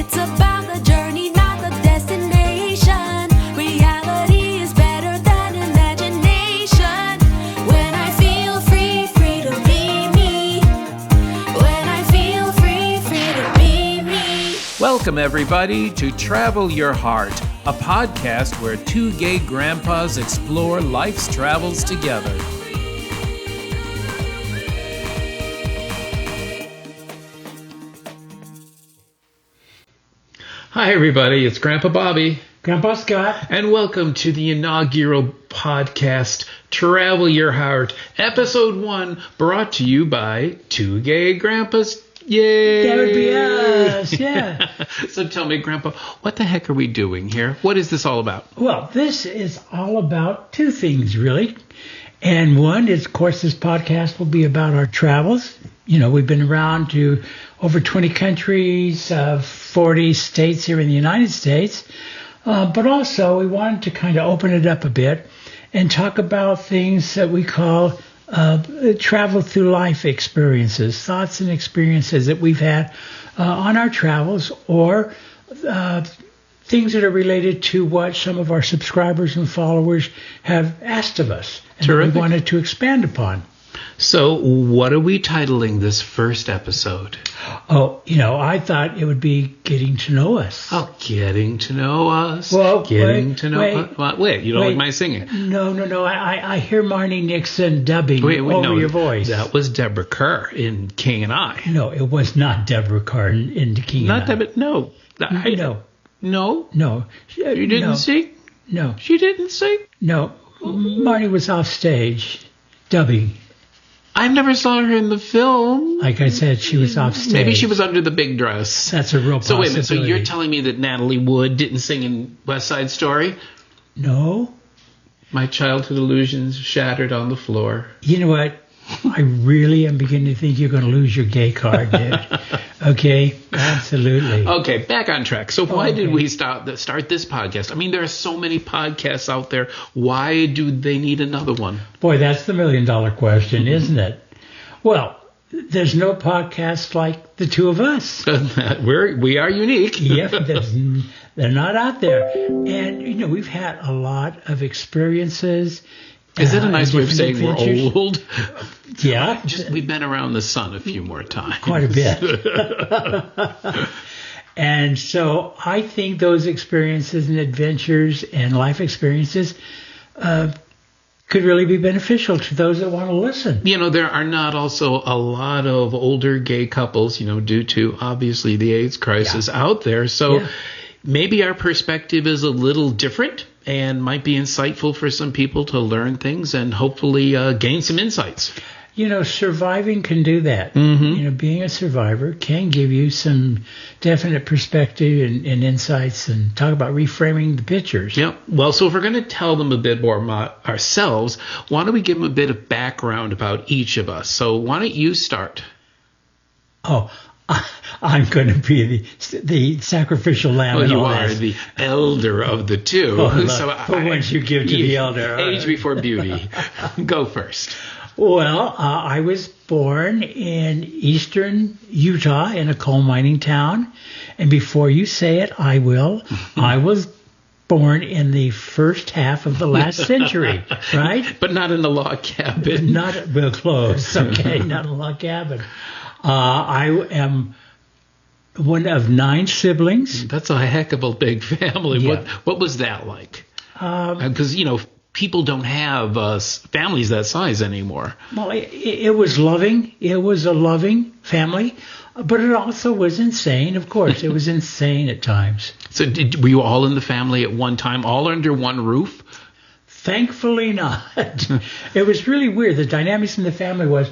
It's about the journey, not the destination. Reality is better than imagination. When I feel free, free to be me. When I feel free, free to be me. Welcome, everybody, to Travel Your Heart, a podcast where two gay grandpas explore life's travels together. Hi, everybody. It's Grandpa Bobby. Grandpa Scott. And welcome to the inaugural podcast, Travel Your Heart, Episode 1, brought to you by Two Gay Grandpas. Yay! That would be us, yeah. So tell me, Grandpa, what the heck are we doing here? What is this all about? Well, this is all about two things, really. And one is, of course, this podcast will be about our travels. You know, we've been around to over 20 countries, 40 states here in the United States. But also, we wanted to kind of open it up a bit and talk about things that we call travel through life experiences, thoughts and experiences that we've had on our travels, or things that are related to what some of our subscribers and followers have asked of us and that we wanted to expand upon. So what are we titling this first episode? Oh, you know, I thought it would be Getting to Know Us. Oh, Getting to Know Us. Well, Getting to know us. Wait, you don't like my singing? No. I hear Marnie Nixon dubbing over your voice. That was Deborah Kerr in King and I. No, it was not Deborah Kerr in King and I. Not Deborah, no. No. No? You didn't sing? No. She didn't sing? No. Marnie was off stage dubbing. I never saw her in the film. Like I said, she was off stage. Maybe she was under the big dress. That's a real possibility. So wait a minute. So you're telling me that Natalie Wood didn't sing in West Side Story? No. My childhood illusions shattered on the floor. You know what? I really am beginning to think you're going to lose your gay card, dude. Okay? Absolutely. Okay, back on track. So why did we start this podcast? I mean, there are so many podcasts out there. Why do they need another one? Boy, that's the million-dollar question, isn't it? Well, there's no podcast like the two of us. We are unique. Yeah, they're not out there. And, you know, we've had a lot of experiences. Is that a nice way of saying we're old? Yeah. We've been around the sun a few more times. Quite a bit. And so I think those experiences and adventures and life experiences could really be beneficial to those that want to listen. You know, there are not also a lot of older gay couples, you know, due to obviously the AIDS crisis out there. So maybe our perspective is a little different and might be insightful for some people to learn things and hopefully gain some insights. You know, surviving can do that. Mm-hmm. You know, being a survivor can give you some definite perspective and insights, and talk about reframing the pictures. Yep. Well, so if we're going to tell them a bit more about ourselves, why don't we give them a bit of background about each of us? So why don't you start? Oh, I'm going to be the sacrificial lamb. Well, you are the elder of the two. Once you give to the elder. Age before beauty. Go first. Well, I was born in eastern Utah in a coal mining town. And before you say it, I will. I was born in the first half of the last century, right? But not in a log cabin. Well, close. Okay, not in a log cabin. I am one of 9 siblings. That's a heck of a big family. Yeah. What was that like? Because, you know, people don't have families that size anymore. Well, it was loving. It was a loving family, but it also was insane. Of course, it was insane at times. So were you all in the family at one time, all under one roof? Thankfully not. It was really weird. The dynamics in the family was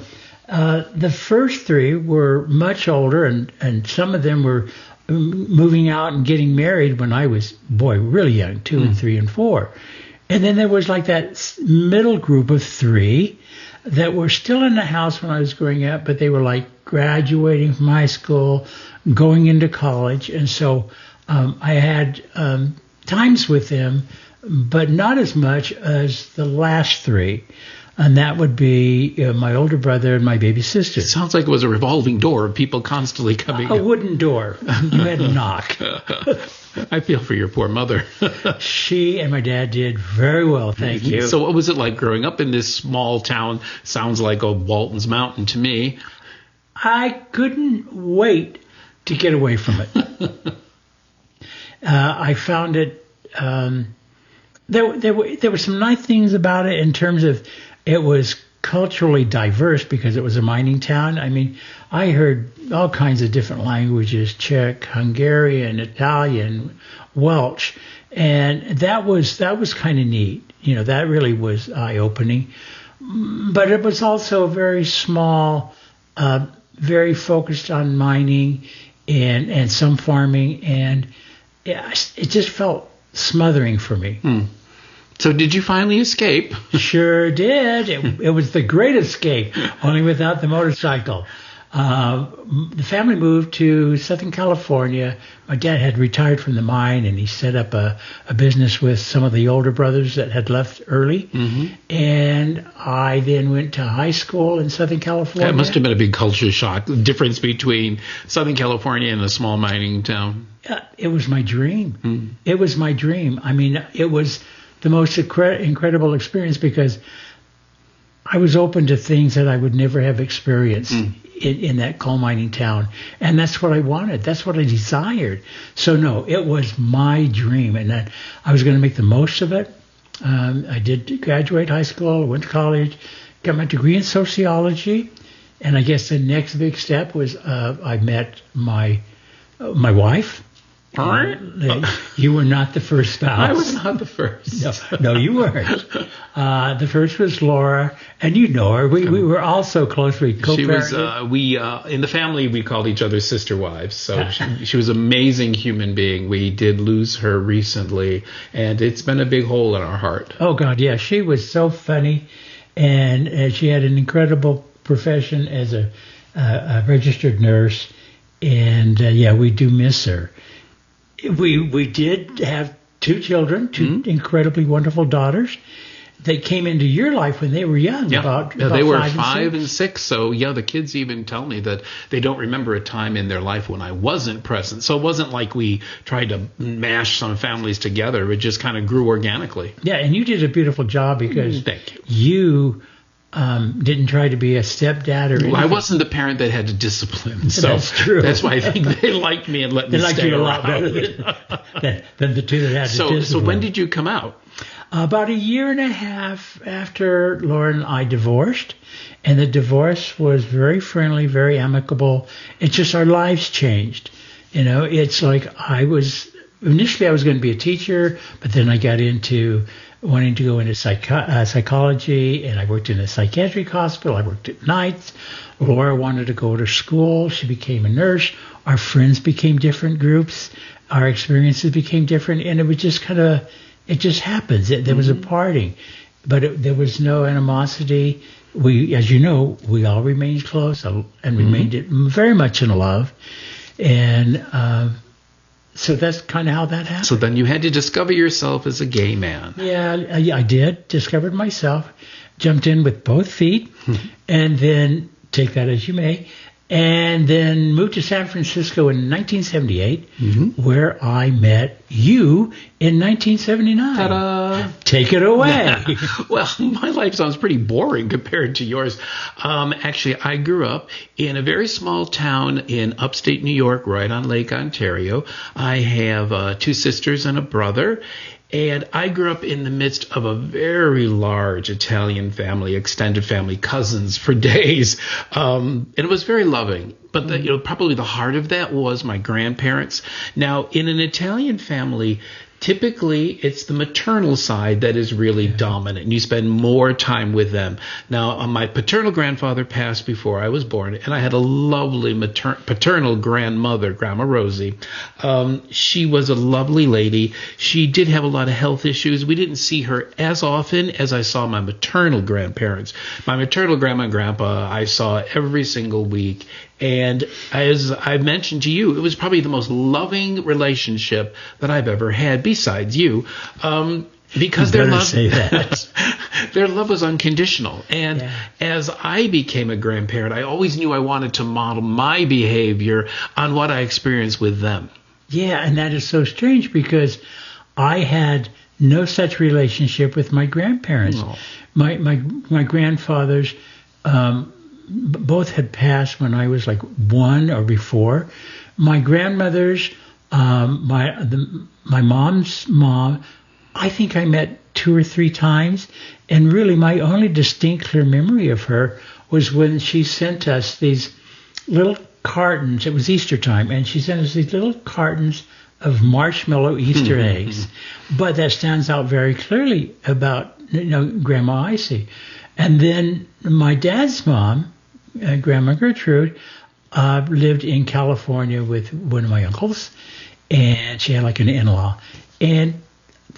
the first 3 were much older, and some of them were moving out and getting married when I was, really young, 2 and 3 and 4. And then there was like that middle group of 3 that were still in the house when I was growing up, but they were like graduating from high school, going into college. And so I had times with them, but not as much as the last 3. and that would be my older brother and my baby sister. It sounds like it was a revolving door of people constantly coming. A wooden door. You had to knock. I feel for your poor mother. She and my dad did very well, thank you. So what was it like growing up in this small town? Sounds like a Walton's Mountain to me. I couldn't wait to get away from it. I found it. There were some nice things about it in terms of it was culturally diverse because it was a mining town. I mean, I heard all kinds of different languages: Czech, Hungarian, Italian, Welsh, and that was kind of neat. You know, that really was eye-opening. But it was also very small, very focused on mining and some farming, and it just felt smothering for me. So did you finally escape? Sure did. It was the great escape, only without the motorcycle. The family moved to Southern California. My dad had retired from the mine, and he set up a business with some of the older brothers that had left early. And I then went to high school in Southern California. That must have been a big culture shock, the difference between Southern California and a small mining town. It was my dream. It was my dream. I mean, it was the most incredible experience because I was open to things that I would never have experienced in that coal mining town. And that's what I wanted. That's what I desired. So, no, it was my dream. And that I was going to make the most of it. I did graduate high school, went to college, got my degree in sociology. And I guess the next big step was I met my wife. You were not the first spouse. I was not the first. No, you weren't. The first was Laura, and you know her. We were all so close. We co-parented. She was. In the family we called each other sister wives. So she was an amazing human being. We did lose her recently, and it's been a big hole in our heart. Oh God, yeah. She was so funny, and she had an incredible profession as a registered nurse, and we do miss her. We did have two children, two incredibly wonderful daughters. They came into your life when they were young. Yeah, they were 5 and 6. So, the kids even tell me that they don't remember a time in their life when I wasn't present. So it wasn't like we tried to mash some families together. It just kind of grew organically. Yeah, and you did a beautiful job because Thank you. You didn't try to be a stepdad or anything. Well, I wasn't the parent that had to discipline. So that's true. That's why I think they liked me and let me stay you a around. lot better than the two that had to discipline. So when did you come out? About a year and a half after Laura and I divorced. And the divorce was very friendly, very amicable. It's just our lives changed. You know, it's like initially I was going to be a teacher, but then I got into wanting to go into psychology, and I worked in a psychiatric hospital. I worked at nights. Laura wanted to go to school. She became a nurse. Our friends became different groups. Our experiences became different, and it was just it just happens. There was a parting, but there was no animosity. We, as you know, we all remained close and remained very much in love, and so that's kind of how that happened. So then you had to discover yourself as a gay man. Yeah, I did. Discovered myself, jumped in with both feet, and then take that as you may, and then moved to San Francisco in 1978, where I met you in 1979. Ta-da! Take it away. Well, my life sounds pretty boring compared to yours. Actually, I grew up in a very small town in upstate New York, right on Lake Ontario. I have 2 sisters and a brother. And I grew up in the midst of a very large Italian family, extended family, cousins for days. And it was very loving. But probably the heart of that was my grandparents. Now, in an Italian family, typically it's the maternal side that is really dominant, and you spend more time with them. Now, my paternal grandfather passed before I was born, and I had a lovely paternal grandmother, Grandma Rosie. She was a lovely lady. She did have a lot of health issues. We didn't see her as often as I saw my maternal grandparents. My maternal grandma and grandpa I saw every single week. And as I mentioned to you, it was probably the most loving relationship that I've ever had, besides you, because they're loving. Say that. Their love was unconditional. And Yeah. as I became a grandparent, I always knew I wanted to model my behavior on what I experienced with them. Yeah, and that is so strange because I had no such relationship with my grandparents. No. My grandfathers both had passed when I was like 1 or before. My grandmothers, my mom's mom, I think I met 2 or 3 times, and really my only distinct clear memory of her was when she sent us these little cartons. It was Easter time, and she sent us these little cartons of marshmallow Easter eggs. But that stands out very clearly about Grandma Icy. And then my dad's mom, Grandma Gertrude, lived in California with one of my uncles, and she had like an in-law. And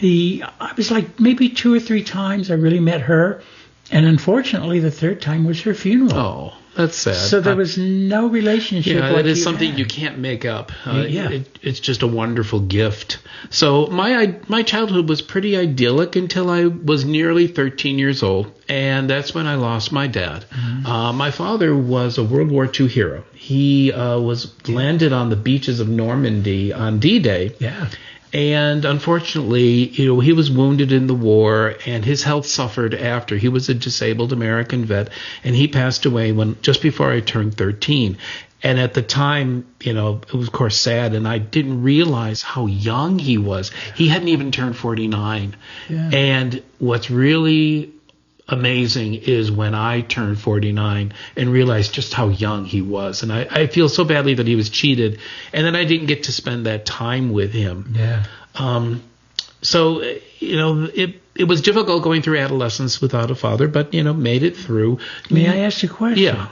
I was like maybe 2 or 3 times I really met her, and unfortunately the 3rd time was her funeral. Oh, that's sad. So there was no relationship. Yeah, like that is you something had. you can't make up. Yeah. It's just a wonderful gift. So my childhood was pretty idyllic until I was nearly 13 years old, and that's when I lost my dad. Mm-hmm. My father was a World War II hero. He was landed on the beaches of Normandy on D-Day. Yeah. And unfortunately, he was wounded in the war, and his health suffered after. He was a disabled American vet, and he passed away just before I turned 13. And at the time, it was of course sad, and I didn't realize how young he was. He hadn't even turned 49. Yeah. And what's really amazing is when I turned 49 and realized just how young he was. And I feel so badly that he was cheated, and then I didn't get to spend that time with him. Yeah. So, it was difficult going through adolescence without a father, but, made it through. May I ask you a question? Yeah.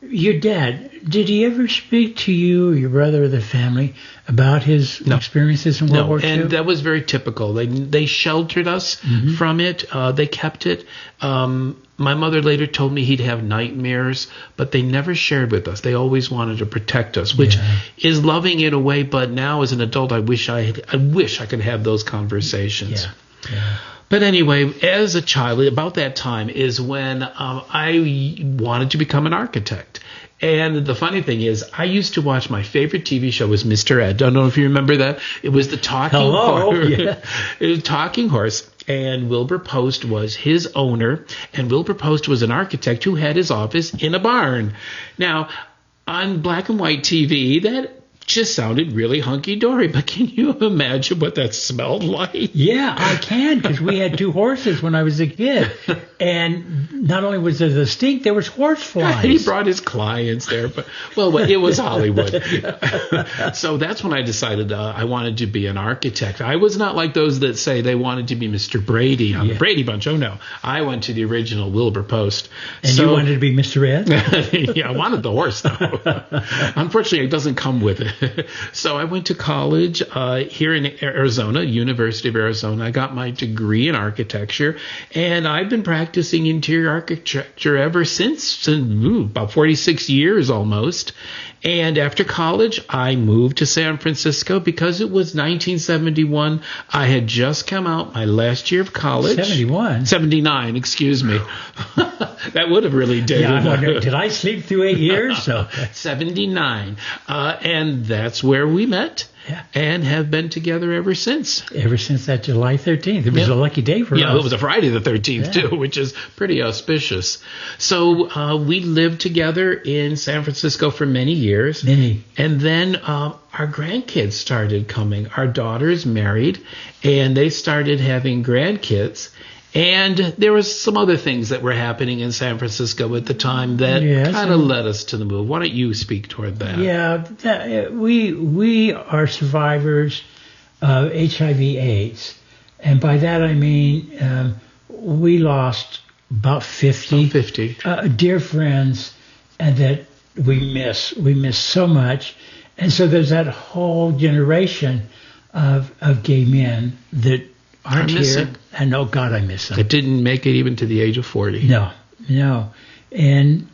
Your dad, did he ever speak to you or your brother or the family about his experiences in World War II? And that was very typical. They sheltered us from it. They kept it. My mother later told me he'd have nightmares, but they never shared with us. They always wanted to protect us, which is loving in a way. But now, as an adult, I wish I could have those conversations. Yeah. But anyway, as a child, about that time is when I wanted to become an architect. And the funny thing is, I used to watch my favorite TV show was Mr. Ed. I don't know if you remember that. It was the Talking Horse. Yeah. It was Talking Horse. And Wilbur Post was his owner. And Wilbur Post was an architect who had his office in a barn. Now, on black and white TV, that just sounded really hunky-dory, but can you imagine what that smelled like? Yeah, I can, because we had 2 horses when I was a kid. And not only was there the stink, there was horse flies. He brought his clients there, but it was Hollywood. So that's when I decided I wanted to be an architect. I was not like those that say they wanted to be Mr. Brady on the Brady Bunch. Oh, no. I went to the original Wilbur Post. And you wanted to be Mr. Ed? Yeah, I wanted the horse, though. Unfortunately, it doesn't come with it. So I went to college here in Arizona, University of Arizona. I got my degree in architecture, and I've been practicing interior architecture ever since, about 46 years almost. And after college, I moved to San Francisco because it was 1971. I had just come out my last year of college. 79, excuse me. That would have really dated. Yeah, I wonder, did I sleep through 8 years? So 79. And that's where we met and have been together ever since. Ever since that July 13th. It was a lucky day for us. Yeah, it was a Friday the 13th, too, which is pretty auspicious. So we lived together in San Francisco for many years. And then our grandkids started coming. Our daughters married, and they started having grandkids. And there was some other things that were happening in San Francisco at the time that kind of led us to the move. Why don't you speak toward that? Yeah, we are survivors of HIV/AIDS, and by that I mean we lost about 50 dear friends, and that we miss so much, and so there's that whole generation of gay men that aren't here. And oh God, I miss them. It didn't make it even to the age of 40. No. And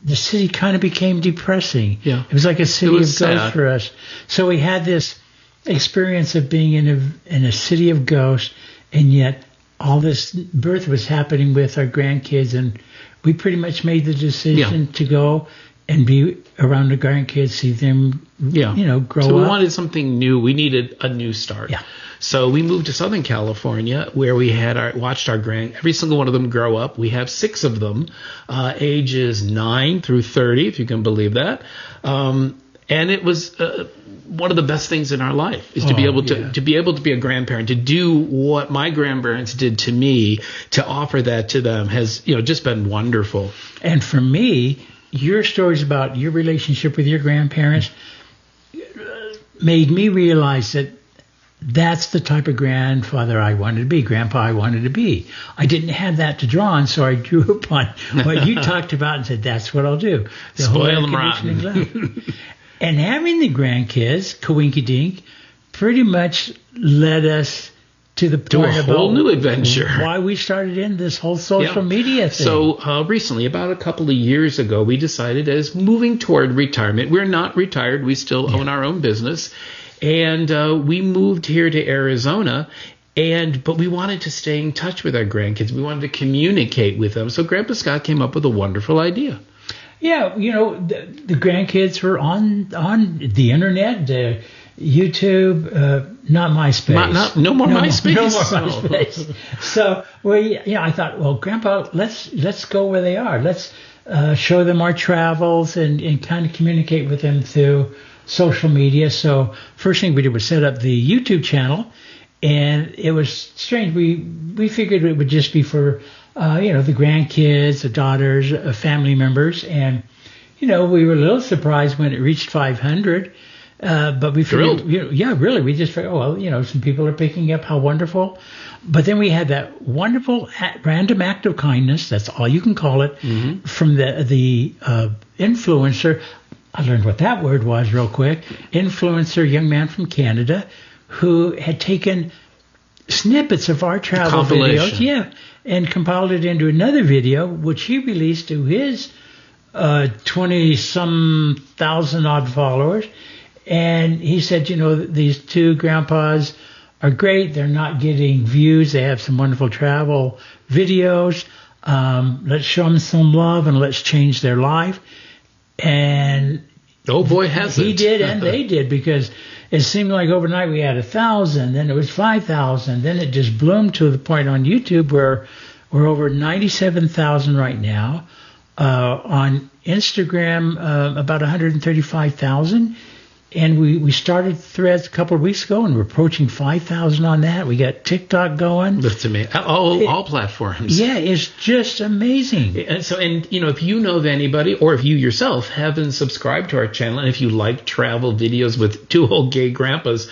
the city kind of became depressing. Yeah. It was like a city of ghosts for us. So we had this experience of being in a city of ghosts, and yet all this birth was happening with our grandkids, and we pretty much made the decision to go and be around the grandkids, see them, grow up. So we wanted something new. We needed a new start. Yeah. So we moved to Southern California, where we had watched every single one of them grow up. We have 6 of them, ages 9 through 30, if you can believe that. And it was one of the best things in our life is to be able to be a grandparent, to do what my grandparents did to me, to offer that to them has just been wonderful. And for me, your stories about your relationship with your grandparents made me realize that that's the type of grandfather I wanted to be, grandpa I wanted to be. I didn't have that to draw on, so I drew upon what you talked about and said, that's what I'll do. Spoil them rotten. And having the grandkids, coinkydink, pretty much led us to the point a whole new adventure. Why we started in this whole social media thing. So recently, about a couple of years ago, we decided as moving toward retirement. We're not retired. We still own our own business. And we moved here to Arizona. But we wanted to stay in touch with our grandkids. We wanted to communicate with them. So Grandpa Scott came up with a wonderful idea. Yeah, the grandkids were on the internet, the YouTube, not MySpace. No more MySpace. No more MySpace. So I thought, well, Grandpa, let's go where they are. Let's show them our travels and kind of communicate with them through social media. So first thing we did was set up the YouTube channel, and it was strange. We figured it would just be for the grandkids, the daughters, family members. And, we were a little surprised when it reached 500. But we figured, really, we just figured, some people are picking up, how wonderful. But then we had that wonderful random act of kindness, that's all you can call it, from the influencer. I learned what that word was real quick. Influencer, young man from Canada, who had taken snippets of our travel videos, and compiled it into another video, which he released to his 20-some thousand odd followers. And he said, these 2 grandpas are great. They're not getting views. They have some wonderful travel videos. Let's show them some love and let's change their life. And oh boy, has it. He did, and they did, because it seemed like overnight we had 1,000, then it was 5,000, then it just bloomed to the point on YouTube where we're over 97,000 right now. On Instagram, about 135,000. And we started Threads a couple of weeks ago, and we're approaching 5,000 on that. We got TikTok going. That's amazing. All platforms. Yeah, it's just amazing. And so, if you know of anybody, or if you yourself haven't subscribed to our channel, and if you like travel videos with 2 old gay grandpas,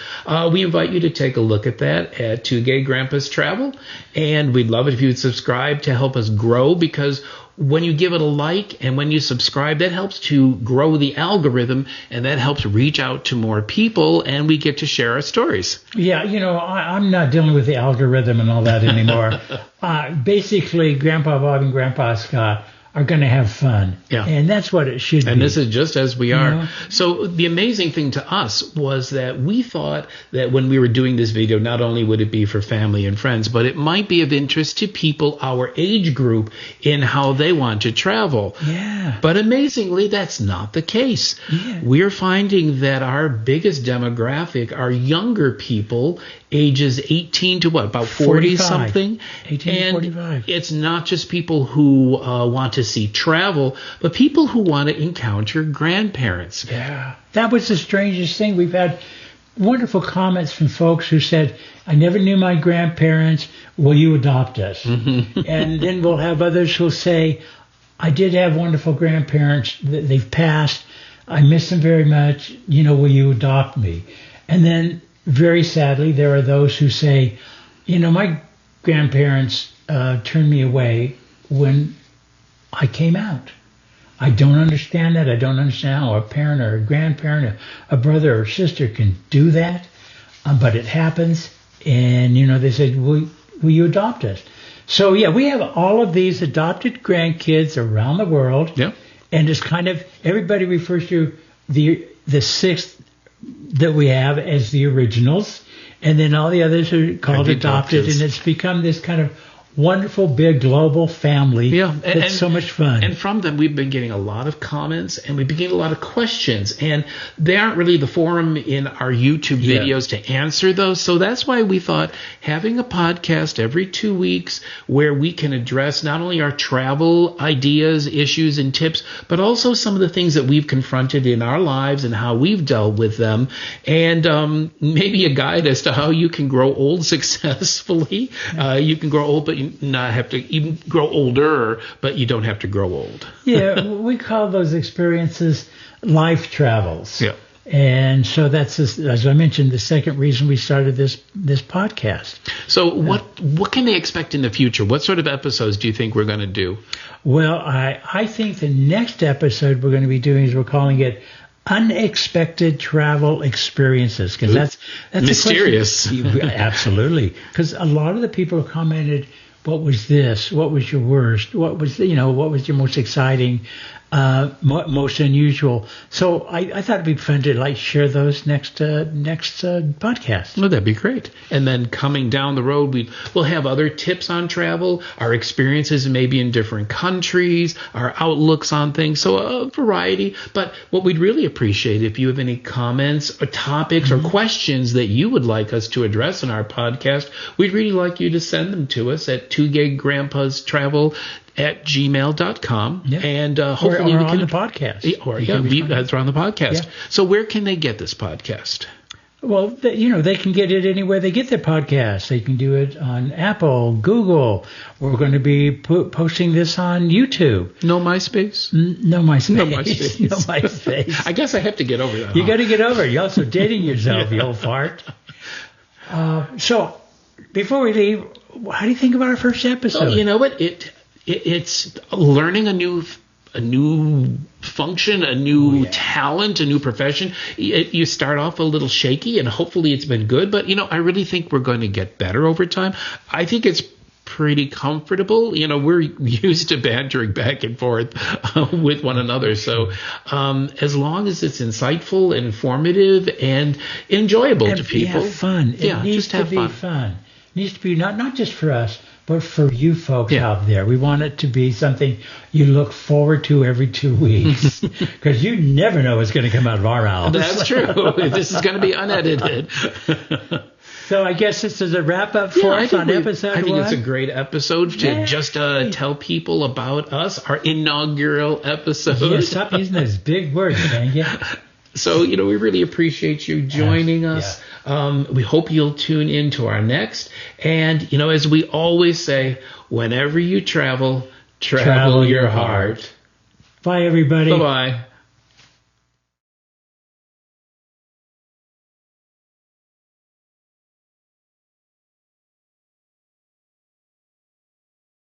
we invite you to take a look at that at 2 Gay Grandpas Travel. And we'd love it if you would subscribe to help us grow, because when you give it a like and when you subscribe, that helps to grow the algorithm, and that helps reach out to more people, and we get to share our stories. Yeah, I'm not dealing with the algorithm and all that anymore. Basically, Grandpa Bob and Grandpa Scott are going to have fun. Yeah. And that's what it should be. And this is just as we are. So the amazing thing to us was that we thought that when we were doing this video, not only would it be for family and friends, but it might be of interest to people our age group in how they want to travel. Yeah. But amazingly, that's not the case. Yeah. We're finding that our biggest demographic are younger people, ages 18 to about 40 something. 18 to 45. It's not just people who want to see travel, but people who want to encounter grandparents. Yeah. That was the strangest thing. We've had wonderful comments from folks who said, I never knew my grandparents. Will you adopt us? Mm-hmm. And then we'll have others who'll say, I did have wonderful grandparents. They've passed. I miss them very much. Will you adopt me? And then, very sadly, there are those who say, my grandparents turned me away when I came out. I don't understand that. I don't understand how a parent or a grandparent, a brother or sister can do that. But it happens. And, they said, will you adopt us? So, we have all of these adopted grandkids around the world. Yep. And it's kind of, everybody refers to the 6 that we have as the originals. and then all the others are called The adopted, adopteds. and it's become this kind of wonderful, big, global family. Yeah, It's so much fun. And from them, we've been getting a lot of comments, and we've been getting a lot of questions. And they aren't really the forum in our YouTube Yeah. videos to answer those. So that's why we thought having a podcast every 2 weeks where we can address not only our travel ideas, issues, and tips, but also some of the things that we've confronted in our lives and how we've dealt with them. And maybe a guide as to how you can grow old successfully. You can grow old, but you not have to even grow older, but you don't have to grow old. Yeah, we call those experiences life travels. Yeah. And so that's, as I mentioned, the second reason we started this podcast. So what can they expect in the future? What sort of episodes do you think we're going to do? Well, I think the next episode we're going to be doing is we're calling it Unexpected Travel Experiences, because that's Mysterious. a question. Absolutely, because a lot of the people have commented, what was this? What was your worst? What was your most exciting, most unusual? So I thought it'd be fun to share those next podcast. Well, that'd be great. And then coming down the road, we'll have other tips on travel, our experiences maybe in different countries, our outlooks on things, so a variety. But what we'd really appreciate if you have any comments or topics or questions that you would like us to address in our podcast, we'd really like you to send them to us at 2gaygrandpastravel@gmail.com. Yeah. And hopefully or we on can the podcast. that's on the podcast. Yeah. So where can they get this podcast? Well, they can get it anywhere they get their podcasts. They can do it on Apple, Google. We're going to be posting this on YouTube. No MySpace? No MySpace. No MySpace. No MySpace. I guess I have to get over that. You got to get over it. You're also dating yourself, you old fart. So, before we leave, how do you think about our first episode? Oh, you know what? It's learning a new function, a new talent, a new profession. You start off a little shaky, and hopefully it's been good. But I really think we're going to get better over time. I think it's pretty comfortable. We're used to bantering back and forth with one another. So as long as it's insightful, informative, and enjoyable to people. Yeah, fun. It needs just to have be fun. It needs to be not just for us, but for you folks out there. We want it to be something you look forward to every 2 weeks, because you never know what's going to come out of our house. That's true. This is going to be unedited. So I guess this is a wrap-up for us on episode 1. I think it's a great episode to just tell people about us, our inaugural episode. Yeah, stop using those big words, dang you. So, we really appreciate you joining us. We hope you'll tune in to our next. And, as we always say, whenever you travel your heart. Bye, everybody. Bye-bye.